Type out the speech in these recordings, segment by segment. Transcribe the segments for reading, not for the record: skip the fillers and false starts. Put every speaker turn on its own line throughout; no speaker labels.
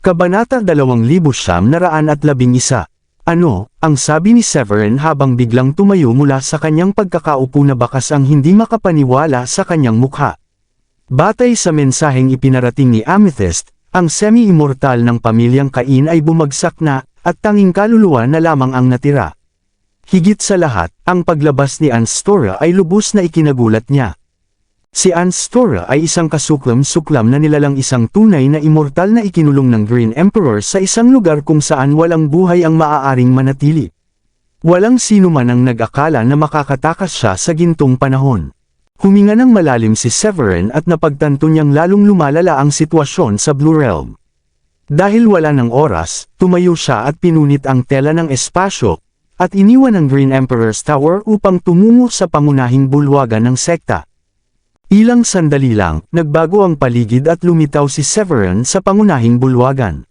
Kabanata 2911. Ano, ang sabi ni Severin habang biglang tumayo mula sa kanyang pagkakaupo na bakas ang hindi makapaniwala sa kanyang mukha. Batay sa mensaheng ipinarating ni Amethyst, ang semi-immortal ng pamilyang Cain ay bumagsak na, at tanging kaluluwa na lamang ang natira. Higit sa lahat, ang paglabas ni Anstora ay lubos na ikinagulat niya. Si Anstora ay isang kasuklam-suklam na nilalang isang tunay na immortal na ikinulong ng Green Emperor sa isang lugar kung saan walang buhay ang maaaring manatili. Walang sino man ang nag-akala na makakatakas siya sa gintong panahon. Huminga ng malalim si Severin at napagtanto niyang lalong lumalala ang sitwasyon sa Blue Realm. Dahil wala ng oras, tumayo siya at pinunit ang tela ng espasyo, at iniwan ang Green Emperor's Tower upang tumungo sa pangunahing bulwagan ng sekta. Ilang sandali lang, nagbago ang paligid at lumitaw si Severin sa pangunahing bulwagan.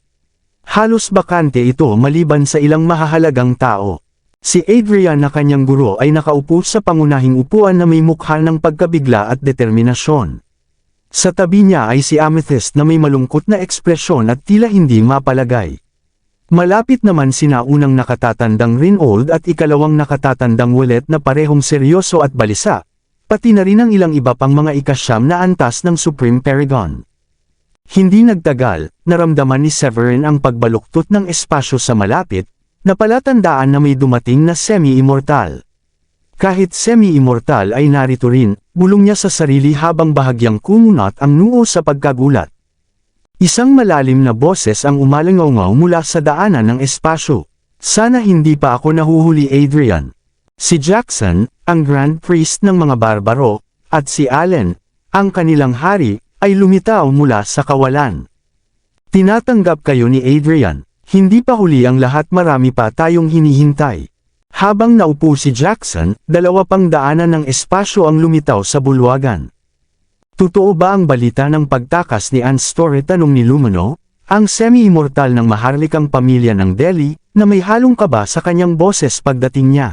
Halos bakante ito maliban sa ilang mahahalagang tao. Si Adrian na kanyang guro ay nakaupo sa pangunahing upuan na may mukha ng pagkabigla at determinasyon. Sa tabi niya ay si Amethyst na may malungkot na ekspresyon at tila hindi mapalagay. Malapit naman sina unang nakatatandang Rinold at ikalawang nakatatandang Willet na parehong seryoso at balisa, pati na rin ang ilang iba pang mga ikasyam na antas ng Supreme Paragon. Hindi nagtagal, naramdaman ni Severin ang pagbaluktot ng espasyo sa malapit, na palatandaan na may dumating na semi-immortal. Kahit semi-immortal ay narito rin, bulong niya sa sarili habang bahagyang kumunat ang noo sa pagkagulat. Isang malalim na boses ang umalangaw mula sa daanan ng espasyo. Sana hindi pa ako nahuhuli, Adrian. Si Jackson, ang Grand Priest ng mga barbaro, at si Allen, ang kanilang hari, ay lumitaw mula sa kawalan. Tinatanggap kayo ni Adrian. Hindi pa huli ang lahat, marami pa tayong hinihintay. Habang naupo si Jackson, 2 pang daanan ng espasyo ang lumitaw sa bulwagan. Totoo ba ang balita ng pagtakas ni Anstora, tanong ni Lumino, ang semi-immortal ng maharlikang pamilya ng Delhi, na may halong kaba sa kanyang boses pagdating niya.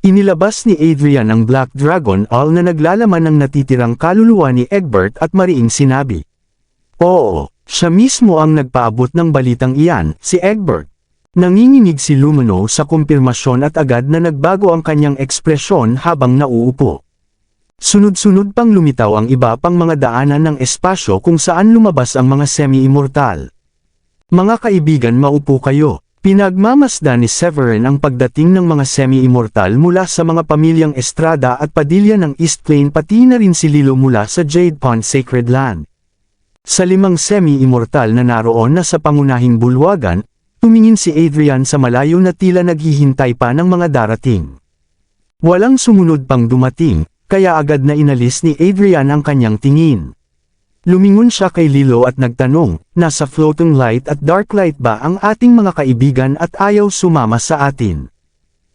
Inilabas ni Adrian ang Black Dragon All na naglalaman ng natitirang kaluluwa ni Egbert at mariing sinabi. Oo, siya mismo ang nagpaabot ng balitang iyan, si Egbert. Nanginginig si Lumino sa kumpirmasyon at agad na nagbago ang kanyang ekspresyon habang nauupo. Sunod-sunod pang lumitaw ang iba pang mga daanan ng espasyo kung saan lumabas ang mga semi-immortal. Mga kaibigan, maupo kayo. Pinagmamasdan ni Severin ang pagdating ng mga semi-immortal mula sa mga pamilyang Estrada at Padilla ng East Plain, pati na rin si Lilo mula sa Jade Pond Sacred Land. Sa 5 semi-immortal na naroon na sa pangunahing bulwagan, tumingin si Adrian sa malayo na tila naghihintay pa ng mga darating. Walang sumunod pang dumating, kaya agad na inalis ni Adrian ang kanyang tingin. Lumingon siya kay Lilo at nagtanong, nasa floating light at dark light ba ang ating mga kaibigan at ayaw sumama sa atin?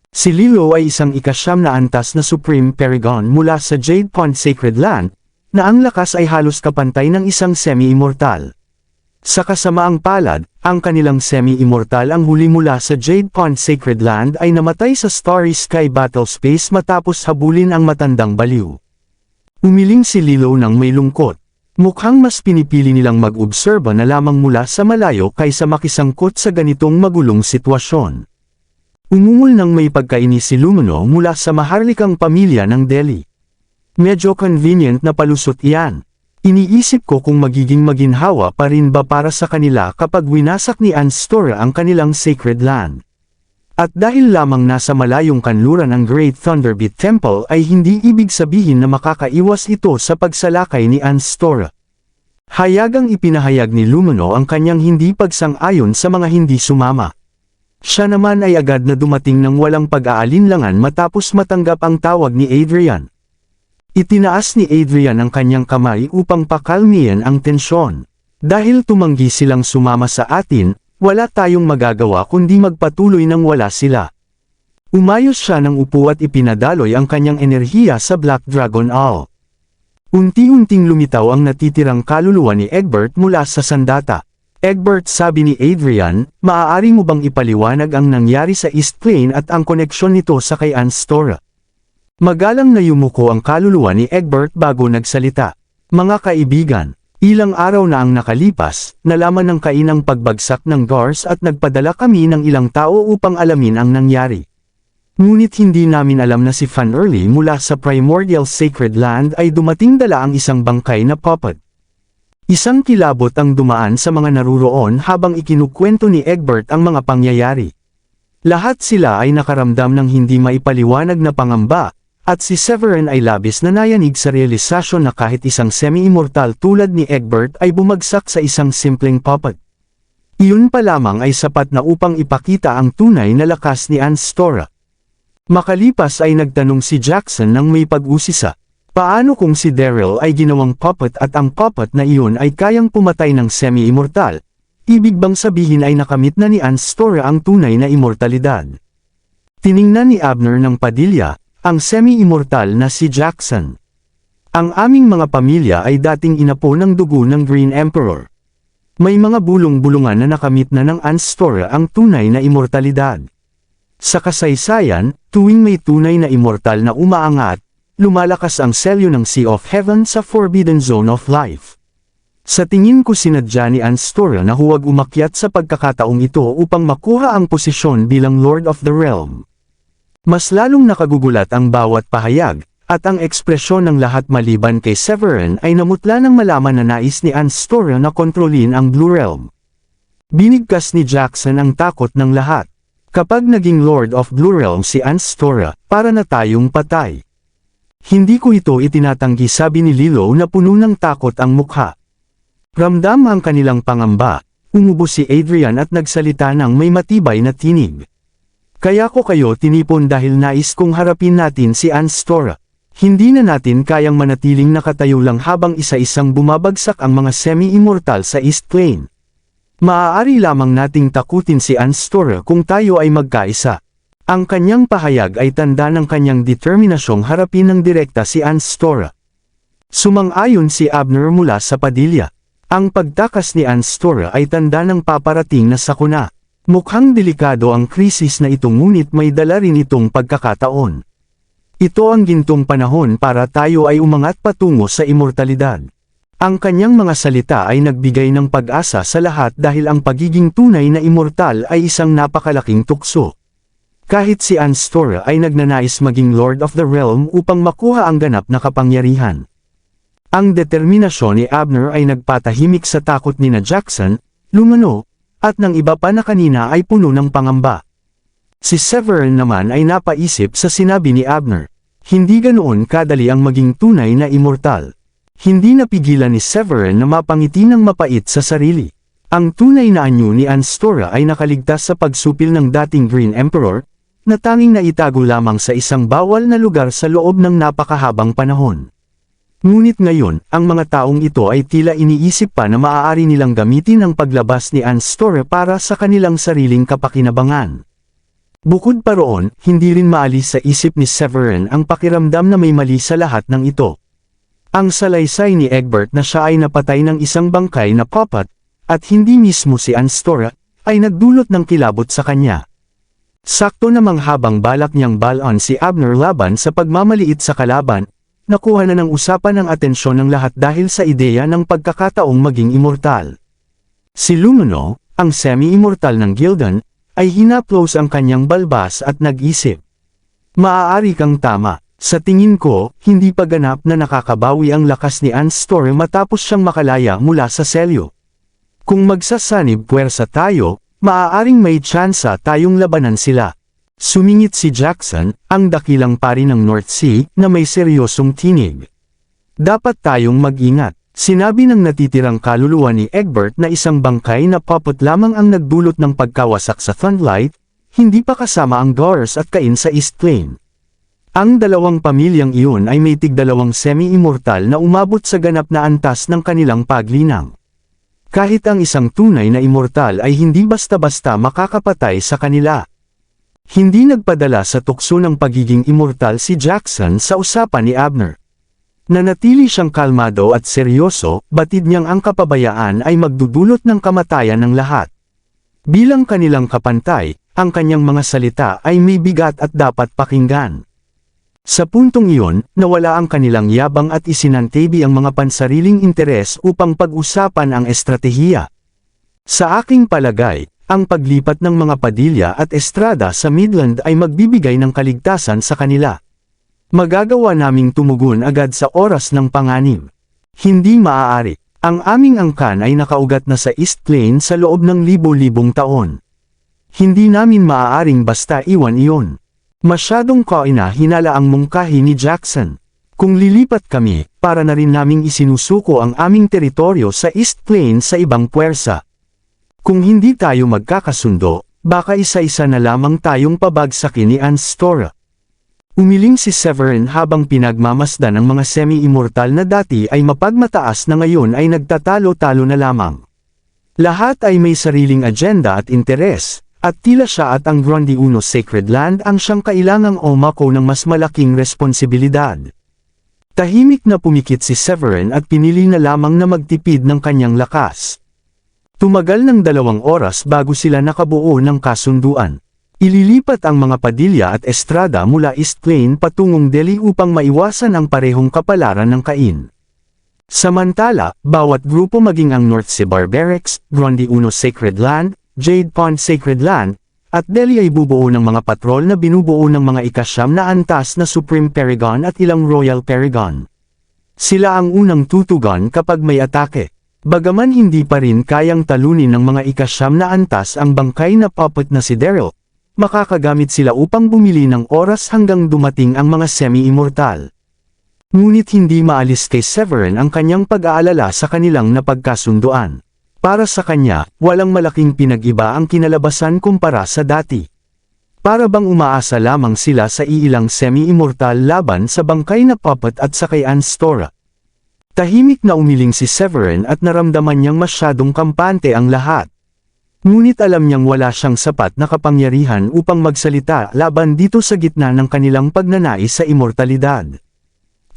Si Lilo ay isang ikasyam na antas na Supreme Paragon mula sa Jade Pond Sacred Land, na ang lakas ay halos kapantay ng isang semi-immortal. Sa kasamaang palad, ang kanilang semi-immortal ang huli mula sa Jade Pond Sacred Land ay namatay sa Starry Sky Battle Space matapos habulin ang matandang baliw. Umiling si Lilo ng may lungkot. Mukhang mas pinipili nilang mag-obserba na lamang mula sa malayo kaysa makisangkot sa ganitong magulong sitwasyon. Umungol ng may pagkainis si Lumino mula sa maharlikang pamilya ng Delhi. Medyo convenient na palusot iyan. Iniisip ko kung magiging maginhawa pa rin ba para sa kanila kapag winasak ni Anstora ang kanilang sacred land. At dahil lamang nasa malayong kanluran ang Great Thunderbeat Temple ay hindi ibig sabihin na makakaiwas ito sa pagsalakay ni Anstora. Hayagang ipinahayag ni Lumino ang kanyang hindi pagsang-ayon sa mga hindi sumama. Siya naman ay agad na dumating ng walang pag-aalinlangan matapos matanggap ang tawag ni Adrian. Itinaas ni Adrian ang kanyang kamay upang pakalmihin ang tensyon. Dahil tumanggi silang sumama sa atin, wala tayong magagawa kundi magpatuloy nang wala sila. Umayos siya ng upo at ipinadaloy ang kanyang enerhiya sa Black Dragon All. Unti-unting lumitaw ang natitirang kaluluwa ni Egbert mula sa sandata. Egbert, sabi ni Adrian, maaari mo bang ipaliwanag ang nangyari sa East Plain at ang koneksyon nito sa kay Anstora? Magalang na yumuko ang kaluluwa ni Egbert bago nagsalita. Mga kaibigan, Ilang araw na ang nakalipas, nalaman ng Cain ang pagbagsak ng Gars at nagpadala kami ng ilang tao upang alamin ang nangyari. Ngunit hindi namin alam na si Fan Early mula sa Primordial Sacred Land ay dumating dala ang isang bangkay na puppet. Isang kilabot ang dumaan sa mga naruroon habang ikinukwento ni Egbert ang mga pangyayari. Lahat sila ay nakaramdam ng hindi maipaliwanag na pangamba, at si Severin ay labis na nayanig sa realisasyon na kahit isang semi-immortal tulad ni Egbert ay bumagsak sa isang simpleng puppet. Iyon pa lamang ay sapat na upang ipakita ang tunay na lakas ni Anstora. Makalipas ay nagtanong si Jackson ng may pag-usisa, paano kung si Daryl ay ginawang puppet at ang puppet na iyon ay kayang pumatay ng semi-immortal? Ibig bang sabihin ay nakamit na ni Anstora ang tunay na immortalidad? Tiningnan ni Abner ng Padilla, ang semi-immortal na si Jackson. Ang aming mga pamilya ay dating inapo ng dugo ng Green Emperor. May mga bulong-bulungan na nakamit na ng Anstora ang tunay na immortalidad. Sa kasaysayan, tuwing may tunay na immortal na umaangat, lumalakas ang selyo ng Sea of Heaven sa Forbidden Zone of Life. Sa tingin ko sinadya ni Anstora na huwag umakyat sa pagkakataong ito upang makuha ang posisyon bilang Lord of the Realm. Mas lalong nakagugulat ang bawat pahayag, at ang ekspresyon ng lahat maliban kay Severin ay namutla ng malaman na nais ni Anstora na kontrolin ang Blue Realm. Binigkas ni Jackson ang takot ng lahat. Kapag naging Lord of Blue Realm si Anstora, para na tayong patay. Hindi ko ito itinatanggi, sabi ni Lilo na puno ng takot ang mukha. Ramdam ang kanilang pangamba, umubo si Adrian at nagsalita ng may matibay na tinig. Kaya ko kayo tinipon dahil nais kong harapin natin si Anstora. Hindi na natin kayang manatiling nakatayo lang habang isa-isang bumabagsak ang mga semi-immortal sa East Plain. Maaari lamang nating takutin si Anstora kung tayo ay magkaisa. Ang kanyang pahayag ay tanda ng kanyang determinasyong harapin ng direkta si Anstora. Sumang-ayon si Abner mula sa Padilla. Ang pagtakas ni Anstora ay tanda ng paparating na sakuna. Mukhang delikado ang krisis na ito, ngunit may dala rin itong pagkakataon. Ito ang gintong panahon para tayo ay umangat patungo sa immortalidad. Ang kanyang mga salita ay nagbigay ng pag-asa sa lahat dahil ang pagiging tunay na immortal ay isang napakalaking tukso. Kahit si Anstora ay nagnanais maging Lord of the Realm upang makuha ang ganap na kapangyarihan. Ang determinasyon ni Abner ay nagpatahimik sa takot ni Jackson, Lumano, at ng iba pa na kanina ay puno ng pangamba. Si Severin naman ay napaisip sa sinabi ni Abner. Hindi ganoon kadali ang maging tunay na immortal. Hindi napigilan ni Severin na mapangiti ng mapait sa sarili. Ang tunay na anyo ni Anstora ay nakaligtas sa pagsupil ng dating Green Emperor, na tanging naitago lamang sa isang bawal na lugar sa loob ng napakahabang panahon. Ngunit ngayon, ang mga taong ito ay tila iniisip pa na maaari nilang gamitin ang paglabas ni Anstora para sa kanilang sariling kapakinabangan. Bukod pa roon, hindi rin maalis sa isip ni Severin ang pakiramdam na may mali sa lahat ng ito. Ang salaysay ni Egbert na siya ay napatay ng isang bangkay na puppet, at hindi mismo si Anstora, ay nagdulot ng kilabot sa kanya. Sakto namang habang balak niyang balon si Abner laban sa pagmamaliit sa kalaban, nakuha na ng usapan ang atensyon ng lahat dahil sa ideya ng pagkakataong maging immortal. Si Lumino, ang semi-immortal ng Gildan, ay hinaplos ang kanyang balbas at nag-isip. Maaari kang tama, sa tingin ko, hindi pa ganap na nakakabawi ang lakas ni Anstora matapos siyang makalaya mula sa selyo. Kung magsasanib puwersa tayo, maaaring may tsansa tayong labanan sila. Sumingit si Jackson, ang dakilang pari ng North Sea, na may seryosong tinig. Dapat tayong mag-ingat. Sinabi ng natitirang kaluluwa ni Egbert na isang bangkay na puppet lamang ang nagdulot ng pagkawasak sa Thunderlight, hindi pa kasama ang Gars at Cain sa East Plain. Ang dalawang pamilyang iyon ay may tigdalawang semi-immortal na umabot sa ganap na antas ng kanilang paglinang. Kahit ang isang tunay na immortal ay hindi basta-basta makakapatay sa kanila. Hindi nagpadala sa tukso ng pagiging immortal si Jackson sa usapan ni Abner. Nanatili siyang kalmado at seryoso, batid niyang ang kapabayaan ay magdudulot ng kamatayan ng lahat. Bilang kanilang kapantay, ang kanyang mga salita ay may bigat at dapat pakinggan. Sa puntong iyon, nawala ang kanilang yabang at isinantabi ang mga pansariling interes upang pag-usapan ang estratehiya. Sa aking palagay, ang paglipat ng mga Padilla at Estrada sa Midland ay magbibigay ng kaligtasan sa kanila. Magagawa naming tumugon agad sa oras ng panganib. Hindi maaari. Ang aming angkan ay nakaugat na sa East Plain sa loob ng libo-libong taon. Hindi namin maaaring basta iwan iyon. Masyadong kaina-hinala ang mungkahi ni Jackson. Kung lilipat kami, para na rin naming isinusuko ang aming teritoryo sa East Plain sa ibang puwersa. Kung hindi tayo magkakasundo, baka isa-isa na lamang tayong pabagsakin ni Anstora. Umiling si Severin habang pinagmamasdan ang mga semi-immortal na dati ay mapagmataas na ngayon ay nagtatalo-talo na lamang. Lahat ay may sariling agenda at interes, at tila siya at ang Grundy Uno Sacred Land ang siyang kailangang umako ng mas malaking responsibilidad. Tahimik na pumikit si Severin at pinili na lamang na magtipid ng kanyang lakas. Tumagal ng 2 oras bago sila nakabuo ng kasunduan. Ililipat ang mga Padilla at Estrada mula East Plain patungong Delhi upang maiwasan ang parehong kapalaran ng Cain. Samantala, bawat grupo maging ang North Sea Barbarics, Grundy Uno Sacred Land, Jade Pond Sacred Land, at Delhi ay bubuo ng mga patrol na binubuo ng mga ikasyam na antas na Supreme Paragon at ilang Royal Paragon. Sila ang unang tutugan kapag may atake. Bagaman hindi pa rin kayang talunin ng mga ikasyam na antas ang bangkay na puppet na si Daryl, makakagamit sila upang bumili ng oras hanggang dumating ang mga semi-immortal. Ngunit hindi maalis kay Severin ang kanyang pag-aalala sa kanilang napagkasunduan. Para sa kanya, walang malaking pinag-iba ang kinalabasan kumpara sa dati. Para bang umaasa lamang sila sa iilang semi-immortal laban sa bangkay na puppet at sa kay Anstora. Tahimik na umiling si Severin at naramdaman niyang masyadong kampante ang lahat. Ngunit alam niyang wala siyang sapat na kapangyarihan upang magsalita laban dito sa gitna ng kanilang pagnanais sa immortalidad.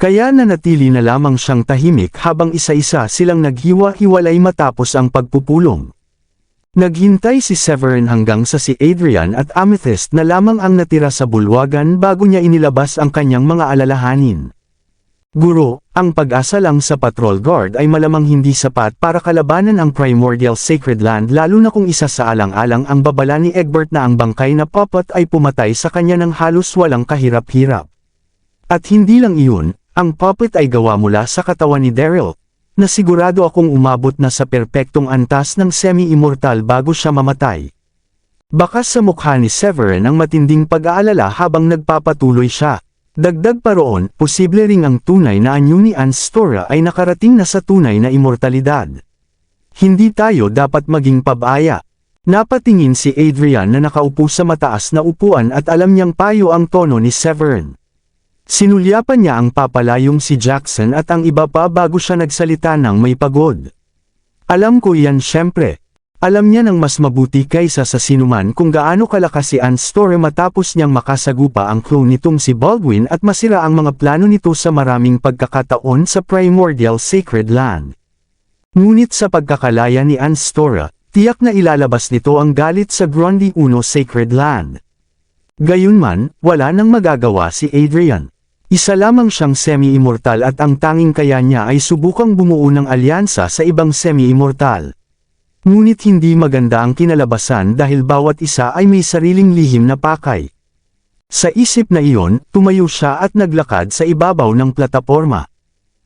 Kaya nanatili na lamang siyang tahimik habang isa-isa silang naghiwa-hiwalay matapos ang pagpupulong. Naghintay si Severin hanggang sa si Adrian at Amethyst na lamang ang natira sa bulwagan bago niya inilabas ang kanyang mga alalahanin. Guro, ang pag-asa lang sa patrol guard ay malamang hindi sapat para kalabanan ang Primordial Sacred Land lalo na kung isa sa alang-alang ang babala ni Egbert na ang bangkay na puppet ay pumatay sa kanya ng halos walang kahirap-hirap. At hindi lang iyon, ang puppet ay gawa mula sa katawan ni Daryl, na sigurado akong umabot na sa perpektong antas ng semi-immortal bago siya mamatay. Bakas sa mukha ni Severin ang matinding pag-aalala habang nagpapatuloy siya. Dagdag pa roon, posible ring ang tunay na anyo ni Anstora ay nakarating na sa tunay na immortalidad. Hindi tayo dapat maging pabaya. Napatingin si Adrian na nakaupo sa mataas na upuan at alam niyang payo ang tono ni Severin. Sinulyapan niya ang papalayong si Jackson at ang iba pa bago siya nagsalita ng may pagod. Alam ko yan syempre. Alam niya ng mas mabuti kaysa sa sinuman kung gaano kalakas si Anstora matapos niyang makasagupa ang clone nitong si Baldwin at masira ang mga plano nito sa maraming pagkakataon sa Primordial Sacred Land. Ngunit sa pagkakalaya ni Anstora, tiyak na ilalabas nito ang galit sa Grundy Uno Sacred Land. Gayunman, wala nang magagawa si Adrian. Isa lamang siyang semi-immortal at ang tanging kaya niya ay subukang bumuo ng alyansa sa ibang semi-immortal. Ngunit hindi maganda ang kinalabasan dahil bawat isa ay may sariling lihim na pakay. Sa isip na iyon, tumayo siya at naglakad sa ibabaw ng plataporma.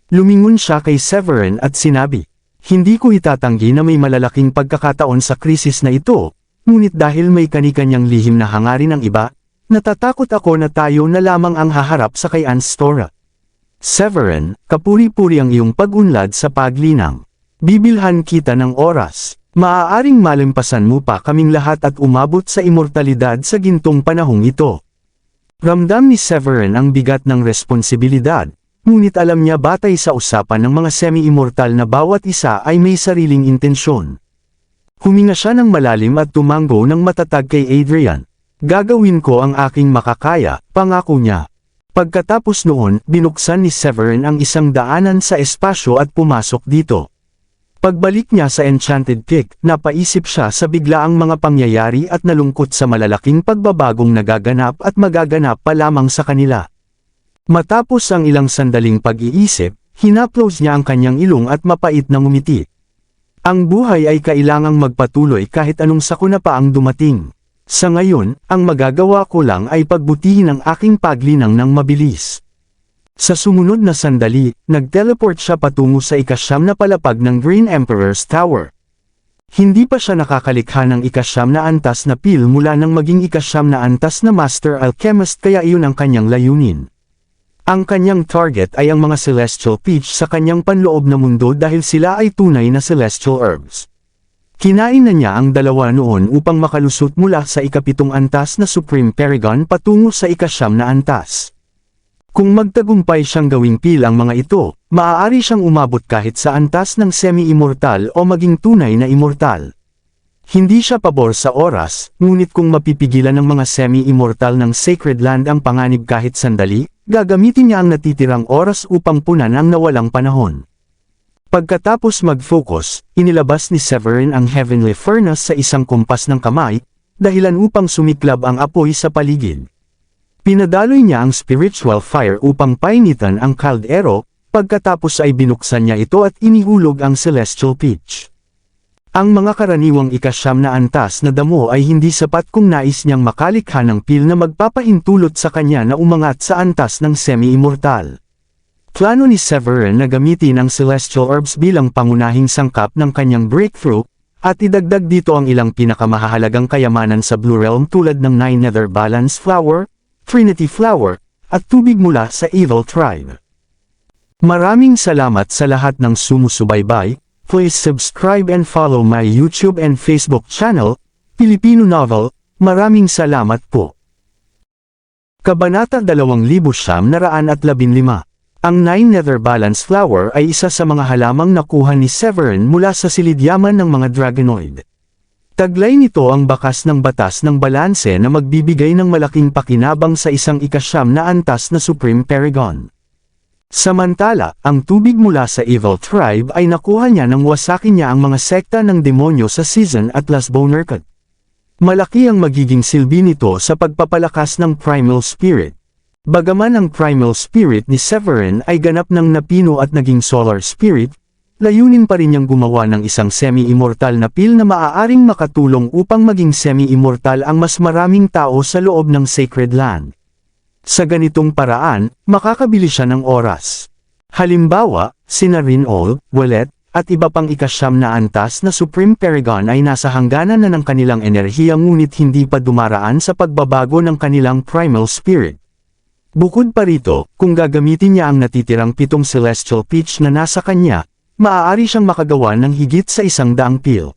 Lumingon siya kay Severin at sinabi, "Hindi ko itatanggi na may malalaking pagkakataon sa krisis na ito, ngunit dahil may kanikanyang lihim na hangarin ng iba, natatakot ako na tayo na lamang ang haharap sa kay Anstora. Severin, kapuri-puri ang iyong pag-unlad sa paglinang. Bibilhan kita ng oras. Maaaring malimpasan mo pa kaming lahat at umabot sa immortalidad sa gintong panahong ito." Ramdam ni Severin ang bigat ng responsibilidad, ngunit alam niya batay sa usapan ng mga semi-immortal na bawat isa ay may sariling intensyon. Huminga siya ng malalim at tumanggo ng matatag kay Adrian. "Gagawin ko ang aking makakaya," pangako niya. Pagkatapos noon, binuksan ni Severin ang isang daanan sa espasyo at pumasok dito. Pagbalik niya sa Enchanted Peak, napaisip siya sa biglaang mga pangyayari at nalungkot sa malalaking pagbabagong nagaganap at magaganap pa lamang sa kanila. Matapos ang ilang sandaling pag-iisip, hinaplos niya ang kanyang ilong at mapait na ngumiti. Ang buhay ay kailangang magpatuloy kahit anong sakuna pa ang dumating. Sa ngayon, ang magagawa ko lang ay pagbutihin ang aking paglinang ng mabilis. Sa sumunod na sandali, nag-teleport siya patungo sa ikasyam na palapag ng Green Emperor's Tower. Hindi pa siya nakakalikha ng ikasyam na antas na pil mula nang maging ikasyam na antas na Master Alchemist, kaya iyon ang kanyang layunin. Ang kanyang target ay ang mga Celestial Peach sa kanyang panloob na mundo dahil sila ay tunay na Celestial Herbs. Kinain na niya ang dalawa noon upang makalusot mula sa ikapitong antas na Supreme Paragon patungo sa ikasyam na antas. Kung magtagumpay siyang gawing pil ang mga ito, maaari siyang umabot kahit sa antas ng semi-immortal o maging tunay na immortal. Hindi siya pabor sa oras, ngunit kung mapipigilan ng mga semi-immortal ng Sacred Land ang panganib kahit sandali, gagamitin niya ang natitirang oras upang punan ang nawalang panahon. Pagkatapos mag-focus, inilabas ni Severin ang Heavenly Furnace sa isang kumpas ng kamay, dahilan upang sumiklab ang apoy sa paligid. Pinadaloy niya ang Spiritual Fire upang painitan ang kaldero, pagkatapos ay binuksan niya ito at inihulog ang Celestial Peach. Ang mga karaniwang ikasyam na antas na damo ay hindi sapat kung nais niyang makalikha ng pil na magpapahintulot sa kanya na umangat sa antas ng semi-immortal. Plano ni Severin na gamitin ang Celestial Herbs bilang pangunahing sangkap ng kanyang breakthrough, at idagdag dito ang ilang pinakamahalagang kayamanan sa Blue Realm tulad ng 9 Nether Balance Flower, Trinity Flower, at tubig mula sa Evil Tribe. Maraming salamat sa lahat ng sumusubaybay. Please subscribe and follow my YouTube and Facebook channel, Filipino Novel. Maraming salamat po. Kabanata 2915. Ang 9 Nether Balance Flower ay isa sa mga halamang nakuha ni Severin mula sa silidyaman ng mga Dragonoid. Taglay nito ang bakas ng batas ng balanse na magbibigay ng malaking pakinabang sa isang ikasyam na antas na Supreme Paragon. Samantala, ang tubig mula sa Evil Tribe ay nakuha niya nang wasakin niya ang mga sekta ng demonyo sa Season at Las Bonerkat. Malaki ang magiging silbi nito sa pagpapalakas ng Primal Spirit. Bagaman ang Primal Spirit ni Severin ay ganap ng napino at naging Solar Spirit, layunin pa rin niyang gumawa ng isang semi-immortal na pil na maaaring makatulong upang maging semi-immortal ang mas maraming tao sa loob ng Sacred Land. Sa ganitong paraan, makakabili siya ng oras. Halimbawa, sina Rinol, Wallet, at iba pang ikasyam na antas na Supreme Paragon ay nasa hangganan na ng kanilang enerhiya ngunit hindi pa dumaraan sa pagbabago ng kanilang Primal Spirit. Bukod pa rito, kung gagamitin niya ang natitirang 7 Celestial Peach na nasa kanya, maaari siyang makagawa ng higit sa 100 pil.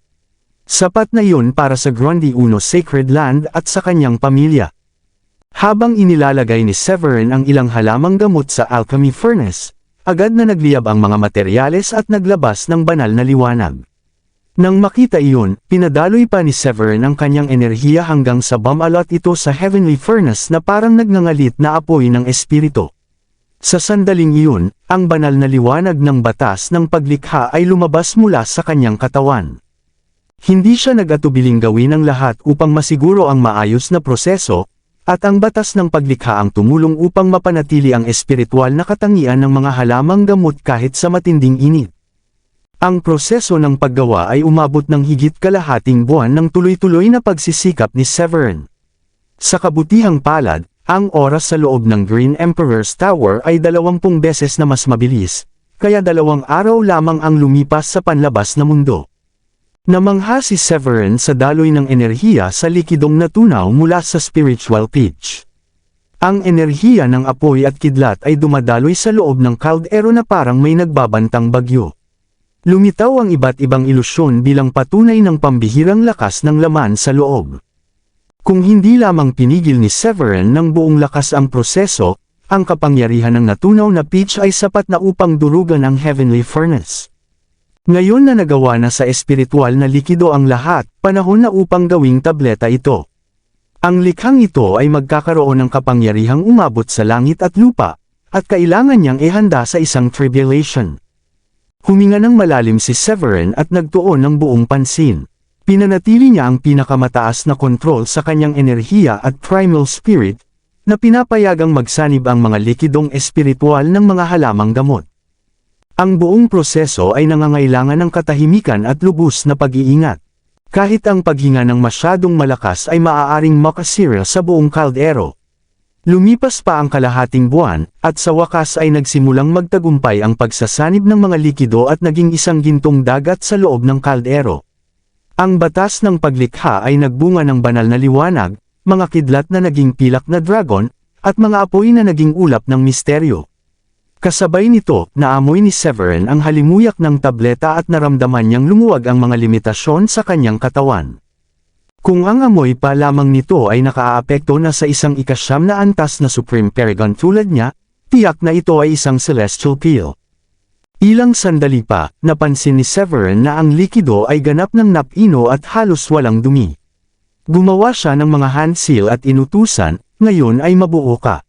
Sapat na yun para sa Grundy Uno Sacred Land at sa kanyang pamilya. Habang inilalagay ni Severin ang ilang halamang gamot sa Alchemy Furnace, agad na nagliyab ang mga materyales at naglabas ng banal na liwanag. Nang makita iyon, pinadaloy pa ni Severin ang kanyang enerhiya hanggang sa bumalot ito sa Heavenly Furnace na parang nagngangalit na apoy ng espiritu. Sa sandaling iyon, ang banal na liwanag ng batas ng paglikha ay lumabas mula sa kanyang katawan. Hindi siya nag-atubiling gawin ang lahat upang masiguro ang maayos na proseso, at ang batas ng paglikha ang tumulong upang mapanatili ang espiritual na katangian ng mga halamang gamot kahit sa matinding init. Ang proseso ng paggawa ay umabot ng higit kalahating buwan ng tuloy-tuloy na pagsisikap ni Severin. Sa kabutihang palad, ang oras sa loob ng Green Emperor's Tower ay 20 beses na mas mabilis, kaya 2 araw lamang ang lumipas sa panlabas na mundo. Namangha si Severin sa daloy ng enerhiya sa likidong natunaw mula sa Spiritual Peach. Ang enerhiya ng apoy at kidlat ay dumadaloy sa loob ng kaldero na parang may nagbabantang bagyo. Lumitaw ang iba't ibang ilusyon bilang patunay ng pambihirang lakas ng laman sa loob. Kung hindi lamang pinigil ni Severin ng buong lakas ang proseso, ang kapangyarihan ng natunaw na peach ay sapat na upang durugan ang Heavenly Furnace. Ngayon na nagawa na sa espiritual na likido ang lahat, panahon na upang gawing tableta ito. Ang likhang ito ay magkakaroon ng kapangyarihang umabot sa langit at lupa, at kailangan niyang ihanda sa isang tribulation. Huminga ng malalim si Severin at nagtuon ng buong pansin. Pinanatili niya ang pinakamataas na kontrol sa kanyang enerhiya at primal spirit, na pinapayagang magsanib ang mga likidong espiritual ng mga halamang gamot. Ang buong proseso ay nangangailangan ng katahimikan at lubos na pag-iingat. Kahit ang paghinga ng masyadong malakas ay maaaring makasira sa buong kaldero. Lumipas pa ang kalahating buwan, at sa wakas ay nagsimulang magtagumpay ang pagsasanib ng mga likido at naging isang gintong dagat sa loob ng kaldero. Ang batas ng paglikha ay nagbunga ng banal na liwanag, mga kidlat na naging pilak na dragon, at mga apoy na naging ulap ng misteryo. Kasabay nito, naamoy ni Severin ang halimuyak ng tableta at naramdaman niyang lumuwag ang mga limitasyon sa kanyang katawan. Kung ang amoy pa lamang nito ay nakaaapekto na sa isang ikasyam na antas na Supreme Paragon tulad niya, tiyak na ito ay isang celestial peel. Ilang sandali pa, napansin ni Severin na ang likido ay ganap ng napino at halos walang dumi. Gumawa siya ng mga hand seal at inutusan, ngayon ay mabuo ka.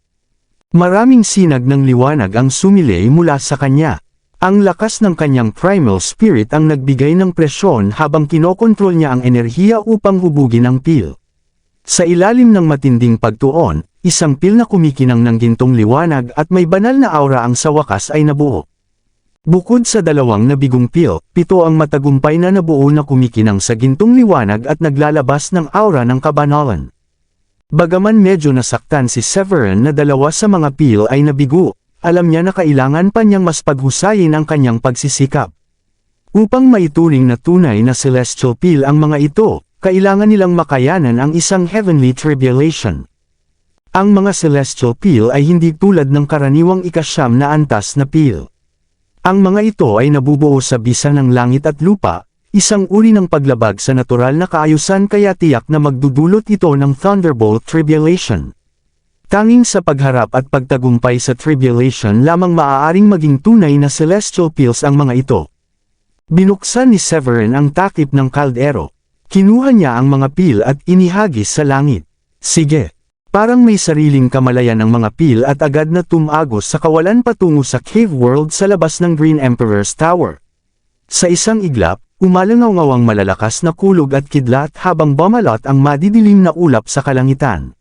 Maraming sinag ng liwanag ang sumilay mula sa kanya. Ang lakas ng kanyang primal spirit ang nagbigay ng presyon habang kinokontrol niya ang enerhiya upang hubugin ang peel. Sa ilalim ng matinding pagtuon, isang peel na kumikinang ng gintong liwanag at may banal na aura ang sa wakas ay nabuo. Bukod sa dalawang nabigong peel, 7 ang matagumpay na nabuo na kumikinang sa gintong liwanag at naglalabas ng aura ng kabanalan. Bagaman medyo nasaktan si Severin na 2 sa mga peel ay nabigo, alam niya na kailangan pa niyang mas paghusayin ang kanyang pagsisikap. Upang maituring na tunay na celestial peel ang mga ito, kailangan nilang makayanan ang isang heavenly tribulation. Ang mga celestial peel ay hindi tulad ng karaniwang ikasyam na antas na peel. Ang mga ito ay nabubuo sa bisa ng langit at lupa, isang uri ng paglabag sa natural na kaayusan kaya tiyak na magdudulot ito ng thunderbolt tribulation. Tanging sa pagharap at pagtagumpay sa tribulation lamang maaaring maging tunay na celestial peels ang mga ito. Binuksan ni Severin ang takip ng kaldero. Kinuha niya ang mga peel at inihagis sa langit. Sige. Parang may sariling kamalayan ang mga peel at agad na tumagos sa kawalan patungo sa cave world sa labas ng Green Emperor's Tower. Sa isang iglap, umalangaw ang malalakas na kulog at kidlat habang bumalot ang madidilim na ulap sa kalangitan.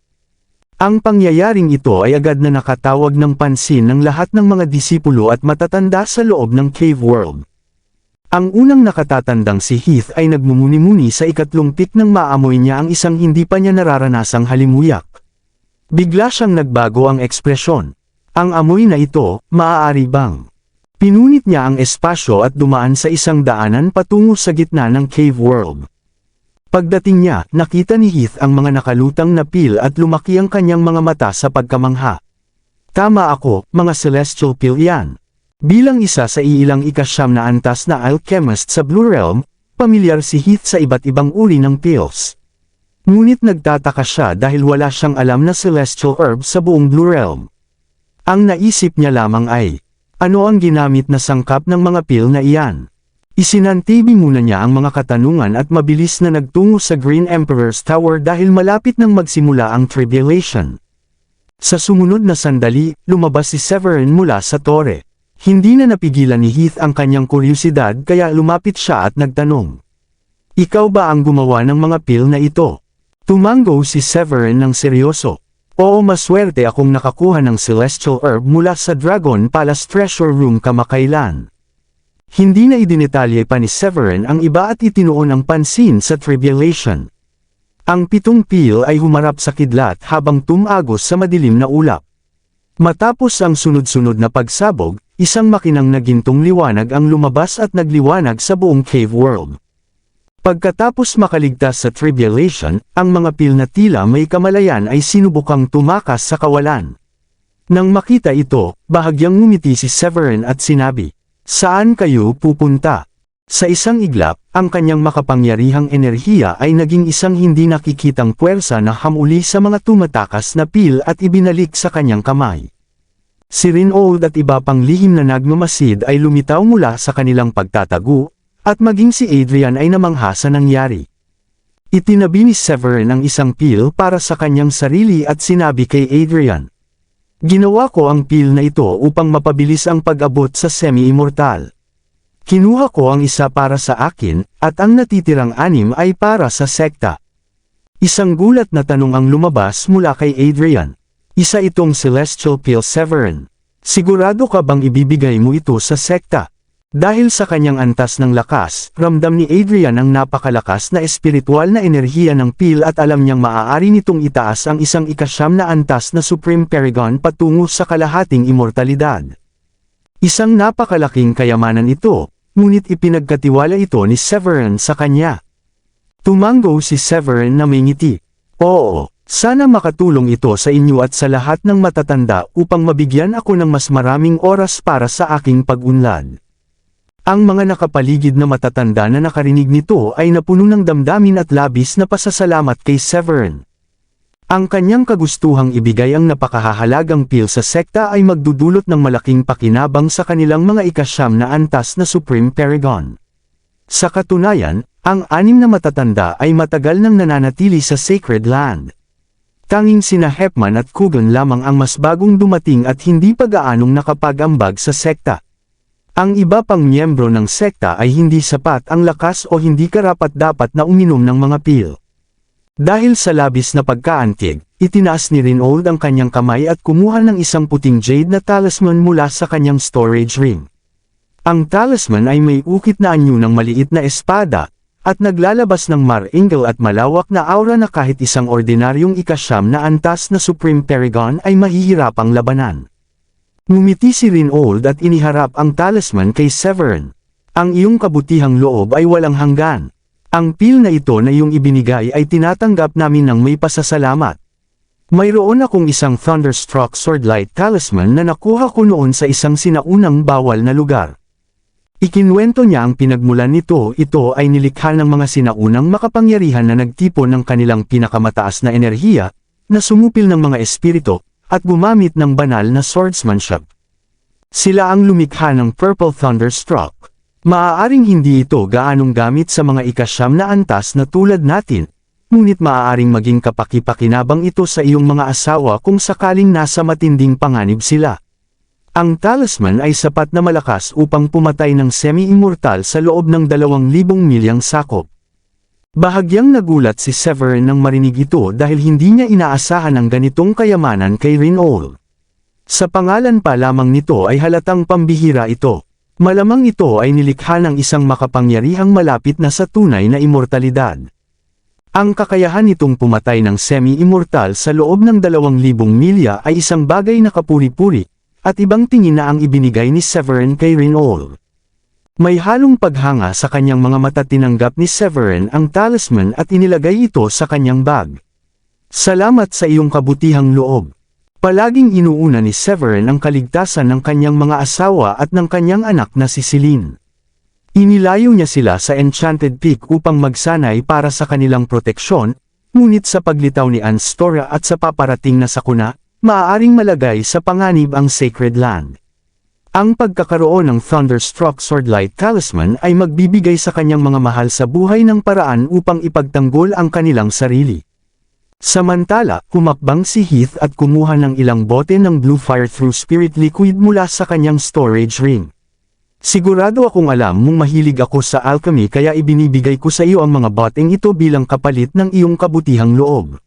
Ang pangyayaring ito ay agad na nakatawag ng pansin ng lahat ng mga disipulo at matatanda sa loob ng cave world. Ang unang nakatatandang si Heath ay nagmumuni-muni sa ikatlong pik nang maamoy niya ang isang hindi pa niya nararanasang halimuyak. Bigla siyang nagbago ang ekspresyon. Ang amoy na ito, maaari bang? Pinunit niya ang espasyo at dumaan sa isang daanan patungo sa gitna ng cave world. Pagdating niya, nakita ni Heath ang mga nakalutang na peel at lumaki ang kanyang mga mata sa pagkamangha. Tama ako, mga celestial peel yan. Bilang isa sa iilang ikasyam na antas na alchemist sa Blue Realm, pamilyar si Heath sa iba't ibang uri ng peels. Ngunit nagtataka siya dahil wala siyang alam na celestial herb sa buong Blue Realm. Ang naisip niya lamang ay, ano ang ginamit na sangkap ng mga peel na iyan? Isinantibi muna niya ang mga katanungan at mabilis na nagtungo sa Green Emperor's Tower dahil malapit nang magsimula ang tribulation. Sa sumunod na sandali, lumabas si Severin mula sa tore. Hindi na napigilan ni Heath ang kanyang kuryosidad kaya lumapit siya at nagtanong. Ikaw ba ang gumawa ng mga peel na ito? Tumango si Severin ng seryoso. Oo, maswerte akong nakakuha ng celestial herb mula sa Dragon Palace Treasure Room kamakailan. Hindi na idinetalye pa ni Severin ang iba at itinuon ang pansin sa tribulation. Ang 7 peel ay humarap sa kidlat habang tumagos sa madilim na ulap. Matapos ang sunod-sunod na pagsabog, isang makinang na gintong liwanag ang lumabas at nagliwanag sa buong cave world. Pagkatapos makaligtas sa tribulation, ang mga peel na tila may kamalayan ay sinubukang tumakas sa kawalan. Nang makita ito, bahagyang ngumiti si Severin at sinabi, "Saan kayo pupunta?" Sa isang iglap, ang kanyang makapangyarihang enerhiya ay naging isang hindi nakikitang puwersa na hamuli sa mga tumatakas na peel at ibinalik sa kanyang kamay. Si Rinold at iba pang lihim na nagmamasid ay lumitaw mula sa kanilang pagtatago, at maging si Adrian ay namangha sa nangyari. Itinabi ni Severin ang isang peel para sa kanyang sarili at sinabi kay Adrian, "Ginawa ko ang peel na ito upang mapabilis ang pag-abot sa semi-immortal. Kinuha ko ang isa para sa akin, at ang natitirang 6 ay para sa sekta." Isang gulat na tanong ang lumabas mula kay Adrian. Isa itong Celestial Pill Severin. Sigurado ka bang ibibigay mo ito sa sekta? Dahil sa kanyang antas ng lakas, ramdam ni Adrian ang napakalakas na espiritual na enerhiya ng pill at alam niyang maaari nitong itaas ang isang ikasyam na antas na Supreme Paragon patungo sa kalahating immortalidad. Isang napakalaking kayamanan ito, ngunit ipinagkatiwala ito ni Severin sa kanya. Tumango si Severin na may ngiti. Oo. Sana makatulong ito sa inyo at sa lahat ng matatanda upang mabigyan ako ng mas maraming oras para sa aking pag-unlad. Ang mga nakapaligid na matatanda na nakarinig nito ay napuno ng damdamin at labis na pasasalamat kay Severin. Ang kanyang kagustuhang ibigay ang napakahahalagang pill sa sekta ay magdudulot ng malaking pakinabang sa kanilang mga ikasyam na antas na Supreme Paragon. Sa katunayan, ang anim na matatanda ay matagal nang nananatili sa Sacred Land. Tanging sina Hepman at Kugan lamang ang mas bagong dumating at hindi pa gaanong nakapag-ambag sa sekta. Ang iba pang miyembro ng sekta ay hindi sapat ang lakas o hindi karapat-dapat na uminom ng mga pil. Dahil sa labis na pagkaantig, itinaas ni Reinhold ang kanyang kamay at kumuha ng isang puting jade na talisman mula sa kanyang storage ring. Ang talisman ay may ukit na anyo ng maliit na espada, at naglalabas ng mar-angel at malawak na aura na kahit isang ordinaryong ikasyam na antas na Supreme Paragon ay mahihirapang labanan. Ngumiti si Reinhold at iniharap ang talisman kay Severin. Ang iyong kabutihang loob ay walang hanggan. Ang pil na ito na iyong ibinigay ay tinatanggap namin ng may pasasalamat. Mayroon akong isang Thunderstruck Swordlight Talisman na nakuha ko noon sa isang sinaunang bawal na lugar. Ikinwento niya ang pinagmulan nito, ito ay nilikha ng mga sinaunang makapangyarihan na nagtipon ng kanilang pinakamataas na enerhiya, na sumupil ng mga espiritu, at gumamit ng banal na swordsmanship. Sila ang lumikha ng Purple Thunderstruck. Maaaring hindi ito gaanong gamit sa mga ikasyam na antas na tulad natin, ngunit maaaring maging kapaki-pakinabang ito sa iyong mga asawa kung sakaling nasa matinding panganib sila. Ang talisman ay sapat na malakas upang pumatay ng semi-immortal sa loob ng 2,000 milyang sakop. Bahagyang nagulat si Severin nang marinig ito dahil hindi niya inaasahan ang ganitong kayamanan kay Reinhold. Sa pangalan pa lamang nito ay halatang pambihira ito. Malamang ito ay nilikha ng isang makapangyarihang malapit na sa tunay na immortalidad. Ang kakayahan nitong pumatay ng semi-immortal sa loob ng 2,000 milya ay isang bagay na kapuri-puri, at ibang tingin na ang ibinigay ni Severin kay Reinhold. May halong paghanga sa kanyang mga mata, tinanggap ni Severin ang talisman at inilagay ito sa kanyang bag. Salamat sa iyong kabutihang loob. Palaging inuuna ni Severin ang kaligtasan ng kanyang mga asawa at ng kanyang anak na si Celine. Inilayo niya sila sa Enchanted Peak upang magsanay para sa kanilang proteksyon, ngunit sa paglitaw ni Anstora at sa paparating na sakuna, maaaring malagay sa panganib ang Sacred Land. Ang pagkakaroon ng Thunderstruck Swordlight Talisman ay magbibigay sa kanyang mga mahal sa buhay ng paraan upang ipagtanggol ang kanilang sarili. Samantala, humakbang si Heath at kumuha ng ilang bote ng Blue Fire Through Spirit Liquid mula sa kanyang storage ring. Sigurado akong alam mong mahilig ako sa alchemy kaya ibinibigay ko sa iyo ang mga boteng ito bilang kapalit ng iyong kabutihang loob.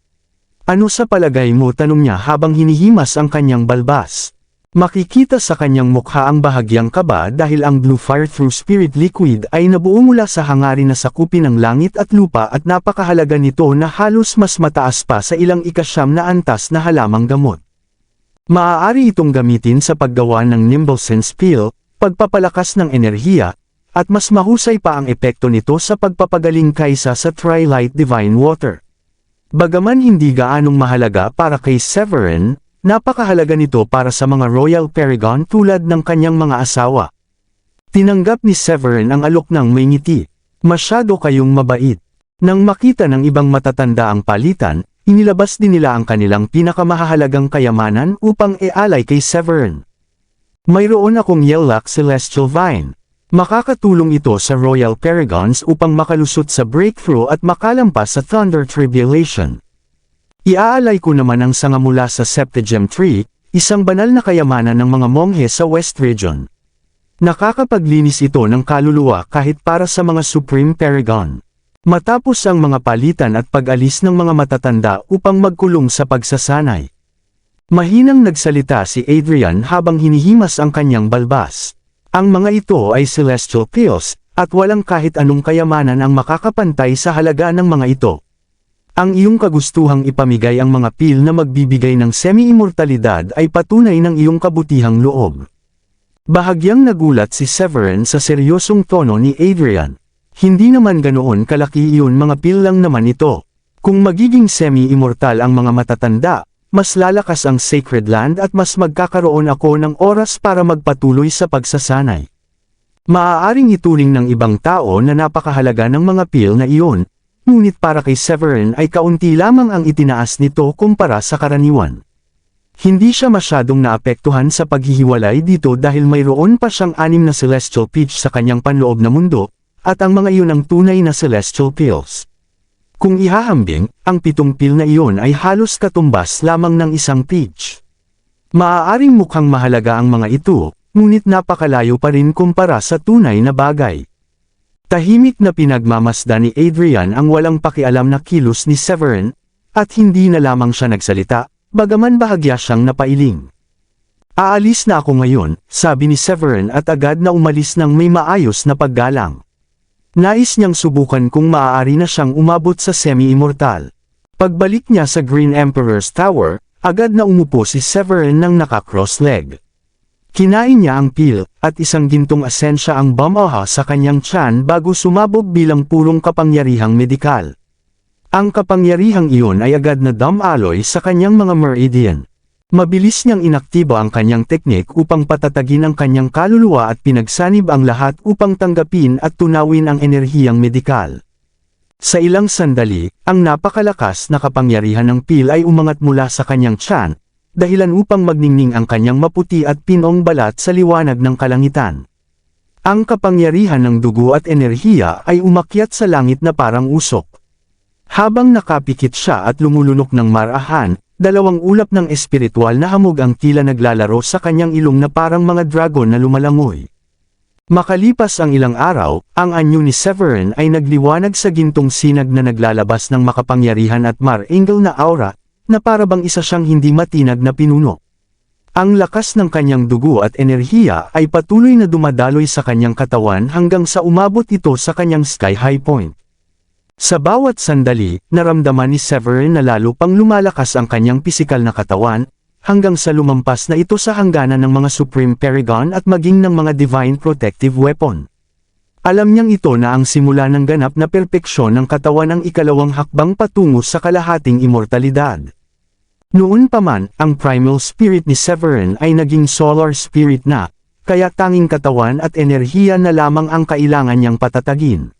Ano sa palagay mo, tanong niya habang hinihimas ang kanyang balbas. Makikita sa kanyang mukha ang bahagyang kaba dahil ang Blue Fire Through Spirit Liquid ay nabuo mula sa hangarin na sakupin ng langit at lupa at napakahalaga nito na halos mas mataas pa sa ilang ikasyam na antas na halamang gamot. Maaari itong gamitin sa paggawa ng Nimble Sense Pill, pagpapalakas ng enerhiya, at mas mahusay pa ang epekto nito sa pagpapagaling kaysa sa Tri-Light Divine Water. Bagaman hindi gaanong mahalaga para kay Severin, napakahalaga nito para sa mga Royal Paragon tulad ng kanyang mga asawa. Tinanggap ni Severin ang alok ng may ngiti. Masyado kayong mabait. Nang makita ng ibang matatanda ang palitan, inilabas din nila ang kanilang pinakamahalagang kayamanan upang ialay kay Severin. Mayroon akong Yellock Celestial Vine. Makakatulong ito sa Royal Paragons upang makalusot sa breakthrough at makalampas sa Thunder Tribulation. Iaalay ko naman ang sanga mula sa Septigem Tree, isang banal na kayamanan ng mga monghe sa West Region. Nakakapaglinis ito ng kaluluwa kahit para sa mga Supreme Paragon. Matapos ang mga palitan at pag-alis ng mga matatanda upang magkulong sa pagsasanay. Mahinang nagsalita si Adrian habang hinihimas ang kanyang balbas. Ang mga ito ay celestial pills, at walang kahit anong kayamanan ang makakapantay sa halaga ng mga ito. Ang iyong kagustuhang ipamigay ang mga pil na magbibigay ng semi-immortalidad ay patunay ng iyong kabutihang loob. Bahagyang nagulat si Severin sa seryosong tono ni Adrian. Hindi naman ganoon kalaki iyon, mga pil lang naman ito. Kung magiging semi-immortal ang mga matatanda, mas lalakas ang Sacred Land at mas magkakaroon ako ng oras para magpatuloy sa pagsasanay. Maaaring ituring ng ibang tao na napakahalaga ng mga pil na iyon, ngunit para kay Severin ay kaunti lamang ang itinaas nito kumpara sa karaniwan. Hindi siya masyadong naapektuhan sa paghihiwalay dito dahil mayroon pa siyang 6 na Celestial Peach sa kanyang panloob na mundo, at ang mga iyon ang tunay na Celestial Pills. Kung ihahambing, ang 7 pil na iyon ay halos katumbas lamang ng isang peach. Maaaring mukhang mahalaga ang mga ito, ngunit napakalayo pa rin kumpara sa tunay na bagay. Tahimik na pinagmamasdan ni Adrian ang walang pakialam na kilos ni Severin, at hindi na lamang siya nagsalita, bagaman bahagya siyang napailing. Aalis na ako ngayon, sabi ni Severin at agad na umalis ng may maayos na paggalang. Nais niyang subukan kung maaari na siyang umabot sa semi-immortal. Pagbalik niya sa Green Emperor's Tower, agad na umupo si Severin ng naka-cross leg. Kinain niya ang pil, at isang gintong asensya ang bumaha sa kanyang tiyan bago sumabog bilang purong kapangyarihang medikal. Ang kapangyarihang iyon ay agad na dumaloy sa kanyang mga meridian. Mabilis niyang inaktibo ang kanyang teknik upang patatagin ang kanyang kaluluwa at pinagsanib ang lahat upang tanggapin at tunawin ang enerhiyang medikal. Sa ilang sandali, ang napakalakas na kapangyarihan ng pil ay umangat mula sa kanyang tiyan, dahilan upang magningning ang kanyang maputi at pinong balat sa liwanag ng kalangitan. Ang kapangyarihan ng dugo at enerhiya ay umakyat sa langit na parang usok. Habang nakapikit siya at lumulunok ng marahan, 2 ulap ng espiritual na hamog ang tila naglalaro sa kanyang ilong na parang mga dragon na lumalangoy. Makalipas ang ilang araw, ang anyo ni Severin ay nagliwanag sa gintong sinag na naglalabas ng makapangyarihan at mar-angle na aura, na parabang isa siyang hindi matinag na pinuno. Ang lakas ng kanyang dugo at enerhiya ay patuloy na dumadaloy sa kanyang katawan hanggang sa umabot ito sa kanyang sky-high point. Sa bawat sandali, naramdaman ni Severin na lalo pang lumalakas ang kanyang pisikal na katawan, hanggang sa lumampas na ito sa hangganan ng mga Supreme Paragon at maging ng mga Divine Protective Weapon. Alam niyang ito na ang simula ng ganap na perpeksyon ng katawan ng ikalawang hakbang patungo sa kalahating immortalidad. Noon pa man, ang primal spirit ni Severin ay naging solar spirit na, kaya tanging katawan at enerhiya na lamang ang kailangan niyang patatagin.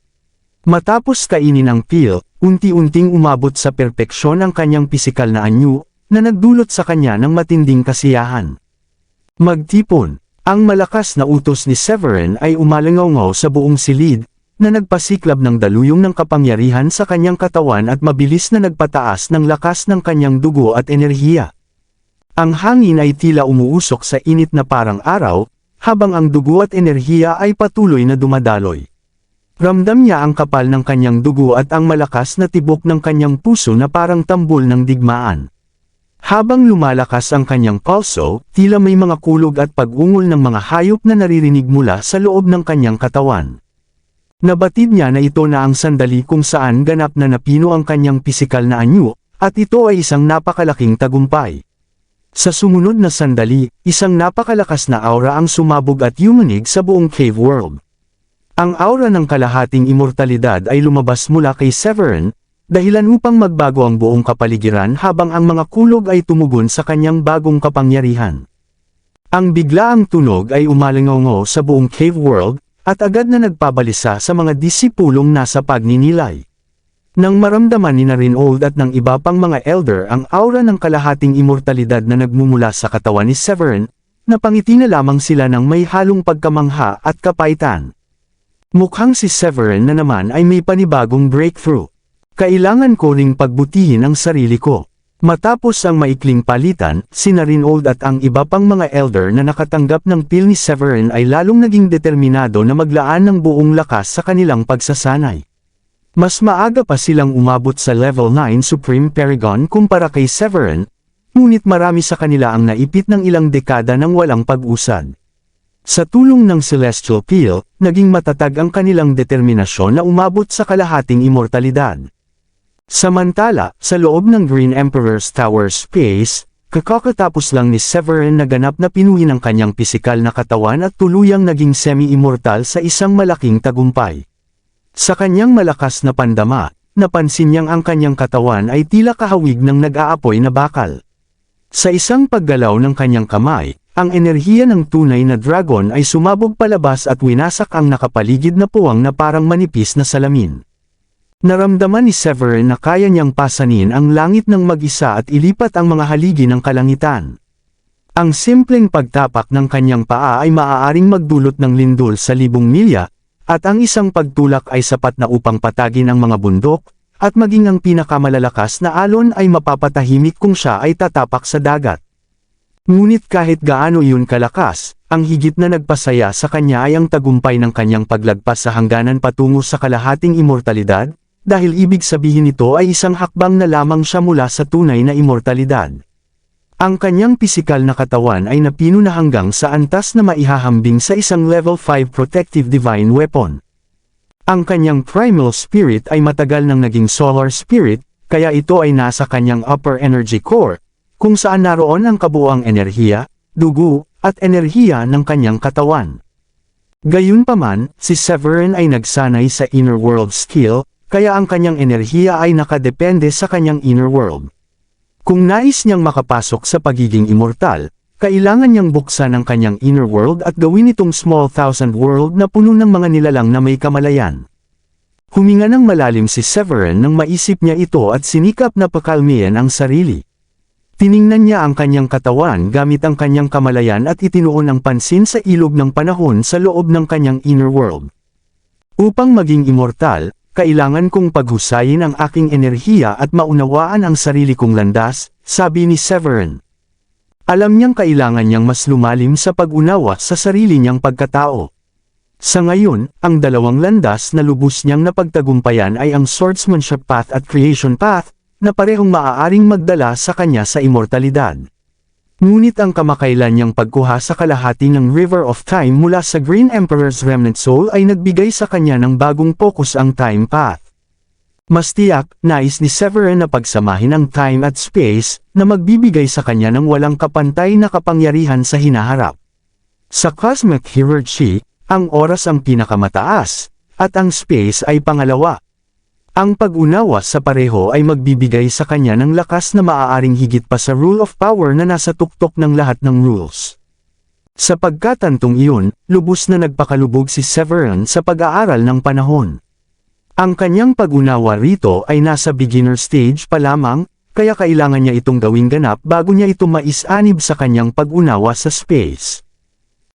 Matapos kainin ang pil, unti-unting umabot sa perpeksyon ang kanyang pisikal na anyo, na nagdulot sa kanya ng matinding kasiyahan. Magtipon, ang malakas na utos ni Severin ay umalangaw sa buong silid, na nagpasiklab ng daluyong ng kapangyarihan sa kanyang katawan at mabilis na nagpataas ng lakas ng kanyang dugo at enerhiya. Ang hangin ay tila umuusok sa init na parang araw, habang ang dugo at enerhiya ay patuloy na dumadaloy. Ramdam niya ang kapal ng kanyang dugo at ang malakas na tibok ng kanyang puso na parang tambol ng digmaan. Habang lumalakas ang kanyang pulso, tila may mga kulog at pag-ungol ng mga hayop na naririnig mula sa loob ng kanyang katawan. Nabatid niya na ito na ang sandali kung saan ganap na napino ang kanyang pisikal na anyo, at ito ay isang napakalaking tagumpay. Sa sumunod na sandali, isang napakalakas na aura ang sumabog at yumanig sa buong cave world. Ang aura ng kalahating immortalidad ay lumabas mula kay Severin, dahilan upang magbago ang buong kapaligiran habang ang mga kulog ay tumugon sa kanyang bagong kapangyarihan. Ang biglaang tunog ay umalangaw sa buong cave world, at agad na nagpabalisa sa mga disipulong nasa pagninilay. Nang maramdaman ni Reynold at ng iba pang mga elder ang aura ng kalahating immortalidad na nagmumula sa katawan ni Severin, napangiti na lamang sila ng may halong pagkamangha at kapaitan. Mukhang si Severin na naman ay may panibagong breakthrough. Kailangan ko ring pagbutihin ang sarili ko. Matapos ang maikling palitan, sina Reynold at ang iba pang mga elder na nakatanggap ng pil ni Severin ay lalong naging determinado na maglaan ng buong lakas sa kanilang pagsasanay. Mas maaga pa silang umabot sa level 9 Supreme Paragon kumpara kay Severin, ngunit marami sa kanila ang naipit ng ilang dekada ng walang pag-usad. Sa tulong ng Celestial Peel, naging matatag ang kanilang determinasyon na umabot sa kalahating immortalidad. Samantala, sa loob ng Green Emperor's Tower Space, kakatapos lang ni Severin na ganap na pinuhin ang kanyang pisikal na katawan at tuluyang naging semi-immortal sa isang malaking tagumpay. Sa kanyang malakas na pandama, napansin niyang ang kanyang katawan ay tila kahawig ng nag-aapoy na bakal. Sa isang paggalaw ng kanyang kamay, ang enerhiya ng tunay na dragon ay sumabog palabas at winasak ang nakapaligid na puwang na parang manipis na salamin. Naramdaman ni Severin na kaya niyang pasanin ang langit ng mag-isa at ilipat ang mga haligi ng kalangitan. Ang simpleng pagtapak ng kanyang paa ay maaaring magdulot ng lindol sa 1,000 milya, at ang isang pagtulak ay sapat na upang patagin ang mga bundok, at maging ang pinakamalalakas na alon ay mapapatahimik kung siya ay tatapak sa dagat. Ngunit kahit gaano iyon kalakas, ang higit na nagpasaya sa kanya ay ang tagumpay ng kanyang paglagpas sa hangganan patungo sa kalahating immortalidad, dahil ibig sabihin nito ay isang hakbang na lamang siya mula sa tunay na immortalidad. Ang kanyang pisikal na katawan ay napino na hanggang sa antas na maihahambing sa isang level 5 protective divine weapon. Ang kanyang primal spirit ay matagal nang naging solar spirit, kaya ito ay nasa kanyang upper energy core, kung saan naroon ang kabuuang enerhiya, dugo, at enerhiya ng kanyang katawan. Gayunpaman, si Severin ay nagsanay sa inner world skill, kaya ang kanyang enerhiya ay nakadepende sa kanyang inner world. Kung nais niyang makapasok sa pagiging immortal, kailangan niyang buksan ang kanyang inner world at gawin itong small thousand world na puno ng mga nilalang na may kamalayan. Huminga ng malalim si Severin nang maisip niya ito at sinikap na pakalmihin ang sarili. Tiningnan niya ang kanyang katawan gamit ang kanyang kamalayan at itinuon ang pansin sa ilog ng panahon sa loob ng kanyang inner world. Upang maging immortal, kailangan kong paghusayin ang aking enerhiya at maunawaan ang sarili kong landas, sabi ni Severin. Alam niyang kailangan niyang mas lumalim sa pag-unawa sa sarili niyang pagkatao. Sa ngayon, ang dalawang landas na lubos niyang napagtagumpayan ay ang Swordsmanship Path at Creation Path, na parehong maaaring magdala sa kanya sa immortalidad. Ngunit ang kamakailan niyang pagkuha sa kalahati ng River of Time mula sa Green Emperor's Remnant Soul ay nagbigay sa kanya ng bagong focus ang Time Path. Mas tiyak, nais ni Severin na pagsamahin ang time at space, na magbibigay sa kanya ng walang kapantay na kapangyarihan sa hinaharap. Sa Cosmic Hierarchy, ang oras ang pinakamataas, at ang space ay pangalawa. Ang pag-unawa sa pareho ay magbibigay sa kanya ng lakas na maaaring higit pa sa rule of power na nasa tuktok ng lahat ng rules. Sa pagkatantong iyon, lubos na nagpakalubog si Severin sa pag-aaral ng panahon. Ang kanyang pag-unawa rito ay nasa beginner stage pa lamang, kaya kailangan niya itong gawing ganap bago niya ito maisanib sa kanyang pag-unawa sa space.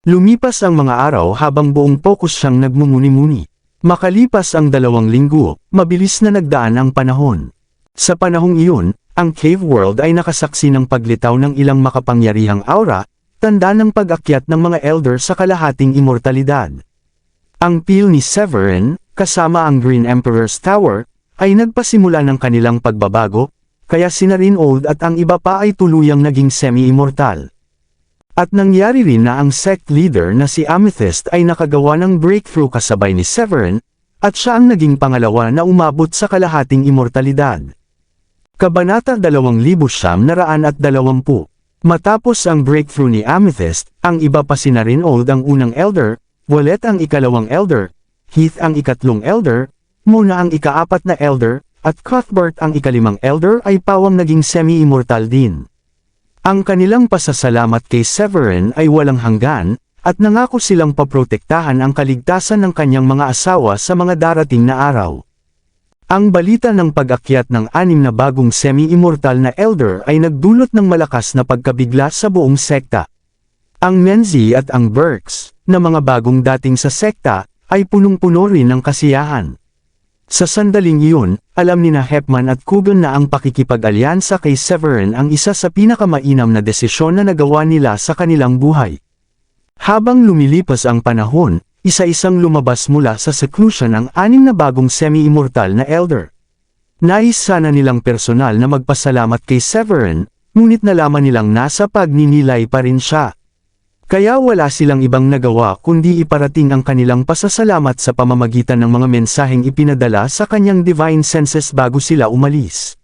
Lumipas ang mga araw habang buong focus siyang nagmumuni-muni. Makalipas ang 2 linggo, mabilis na nagdaan ang panahon. Sa panahong iyon, ang cave world ay nakasaksi ng paglitaw ng ilang makapangyarihang aura, tanda ng pag-akyat ng mga elder sa kalahating immortalidad. Ang peel ni Severin, kasama ang Green Emperor's Tower, ay nagpasimula ng kanilang pagbabago, kaya sina Reynold at ang iba pa ay tuluyang naging semi-immortal. At nangyari rin na ang sect leader na si Amethyst ay nakagawa ng breakthrough kasabay ni Severin, at siya ang naging pangalawa na umabot sa kalahating immortalidad. Kabanata 2920. Matapos ang breakthrough ni Amethyst, ang iba pa sina Reynold ang unang elder, Wallet ang ikalawang elder, Heath ang ikatlong elder, Mona ang ikaapat na elder, at Cuthbert ang ikalimang elder ay pawang naging semi-immortal din. Ang kanilang pasasalamat kay Severin ay walang hanggan, at nangako silang paprotektahan ang kaligtasan ng kanyang mga asawa sa mga darating na araw. Ang balita ng pag-akyat ng 6 na bagong semi-immortal na elder ay nagdulot ng malakas na pagkabigla sa buong sekta. Ang Menzi at ang Burks, na mga bagong dating sa sekta, ay punong-puno rin ng kasiyahan. Sa sandaling iyon, alam ni na Hepman at Coogan na ang pakikipag-alyansa kay Severin ang isa sa pinakamainam na desisyon na nagawa nila sa kanilang buhay. Habang lumilipas ang panahon, isa-isang lumabas mula sa seclusion ang 6 na bagong semi-immortal na elder. Nais sana nilang personal na magpasalamat kay Severin, ngunit nalaman nilang nasa pagninilay pa rin siya. Kaya wala silang ibang nagawa kundi iparating ang kanilang pasasalamat sa pamamagitan ng mga mensaheng ipinadala sa kanyang divine senses bago sila umalis.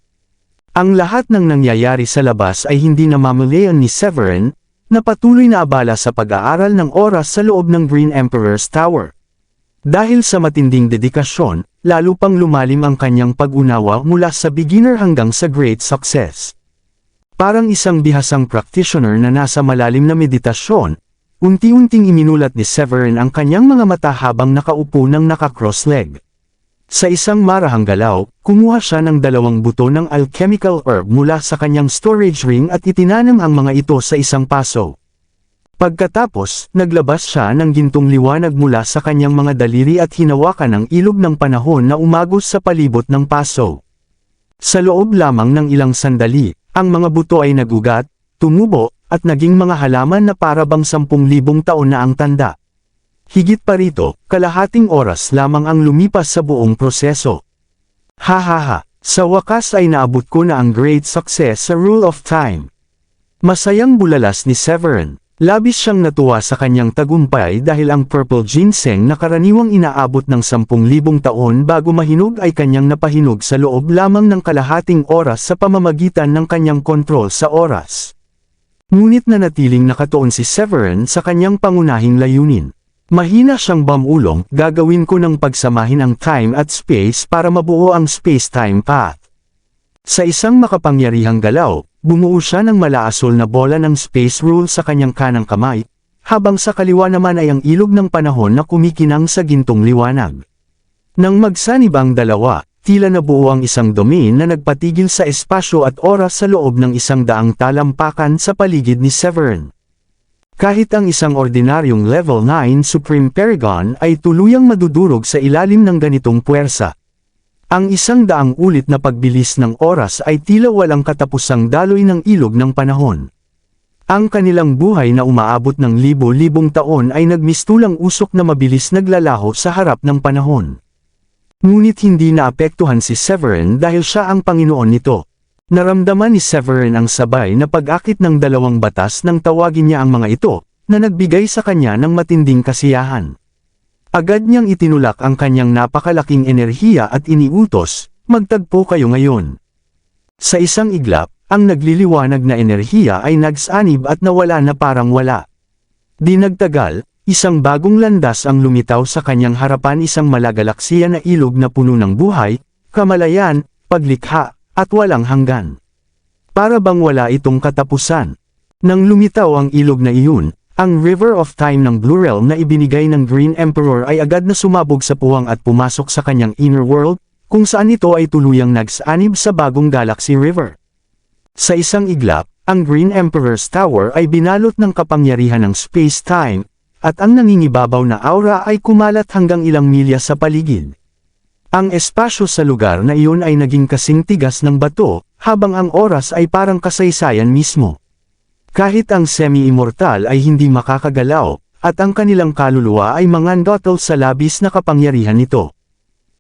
Ang lahat ng nangyayari sa labas ay hindi namamalayan ni Severin, na patuloy na abala sa pag-aaral ng oras sa loob ng Green Emperor's Tower. Dahil sa matinding dedikasyon, lalo pang lumalim ang kanyang pag-unawa mula sa beginner hanggang sa great success. Parang isang bihasang practitioner na nasa malalim na meditasyon, unti-unting iminulat ni Severin ang kanyang mga mata habang nakaupo ng naka-cross leg. Sa isang marahang galaw, kumuha siya ng 2 buto ng alchemical herb mula sa kanyang storage ring at itinanam ang mga ito sa isang paso. Pagkatapos, naglabas siya ng gintong liwanag mula sa kanyang mga daliri at hinawakan ang ilog ng panahon na umagos sa palibot ng paso. Sa loob lamang ng ilang sandali, ang mga buto ay nagugat, tumubo, at naging mga halaman na parabang 10,000 taon na ang tanda. Higit pa rito, kalahating oras lamang ang lumipas sa buong proseso. Hahaha, sa wakas ay naabot ko na ang great success sa Rule of Time. Masayang bulalas ni Severin. Labis siyang natuwa sa kanyang tagumpay dahil ang purple ginseng na karaniwang inaabot ng 10,000 taon bago mahinog ay kanyang napahinog sa loob lamang ng kalahating oras sa pamamagitan ng kanyang kontrol sa oras. Ngunit nanatiling nakatuon si Severin sa kanyang pangunahing layunin. Mahina siyang bamulong, gagawin ko ng pagsamahin ang time at space para mabuo ang space-time path. Sa isang makapangyarihang galaw, bumuo siya ng malaasol na bola ng space rule sa kanyang kanang kamay, habang sa kaliwa naman ay ang ilog ng panahon na kumikinang sa gintong liwanag. Nang magsanib ang dalawa, tila nabuo ang isang domain na nagpatigil sa espasyo at oras sa loob ng 100 talampakan sa paligid ni Severin. Kahit ang isang ordinaryong level 9 Supreme Paragon ay tuluyang madudurog sa ilalim ng ganitong puwersa. Ang 100 ulit na pagbilis ng oras ay tila walang katapusang daloy ng ilog ng panahon. Ang kanilang buhay na umaabot ng libo-libong taon ay nagmistulang usok na mabilis naglalaho sa harap ng panahon. Ngunit hindi naapektuhan si Severin dahil siya ang Panginoon nito. Naramdaman ni Severin ang sabay na pag-akit ng 2 batas nang tawagin niya ang mga ito, na nagbigay sa kanya ng matinding kasiyahan. Agad niyang itinulak ang kanyang napakalaking enerhiya at iniutos, magtagpo kayo ngayon. Sa isang iglap, ang nagliliwanag na enerhiya ay nagsanib at nawala na parang wala. Di nagtagal, isang bagong landas ang lumitaw sa kanyang harapan, isang malagalaksiya na ilog na puno ng buhay, kamalayan, paglikha, at walang hanggan. Para bang wala itong katapusan. Nang lumitaw ang ilog na iyon, ang River of Time ng Blue Realm na ibinigay ng Green Emperor ay agad na sumabog sa puwang at pumasok sa kanyang inner world, kung saan ito ay tuluyang nagsanib sa bagong Galaxy River. Sa isang iglap, ang Green Emperor's Tower ay binalot ng kapangyarihan ng space-time, at ang nangingibabaw na aura ay kumalat hanggang ilang milya sa paligid. Ang espasyo sa lugar na iyon ay naging kasing tigas ng bato, habang ang oras ay parang kasaysayan mismo. Kahit ang semi-immortal ay hindi makakagalaw, at ang kanilang kaluluwa ay mangandotol sa labis na kapangyarihan nito.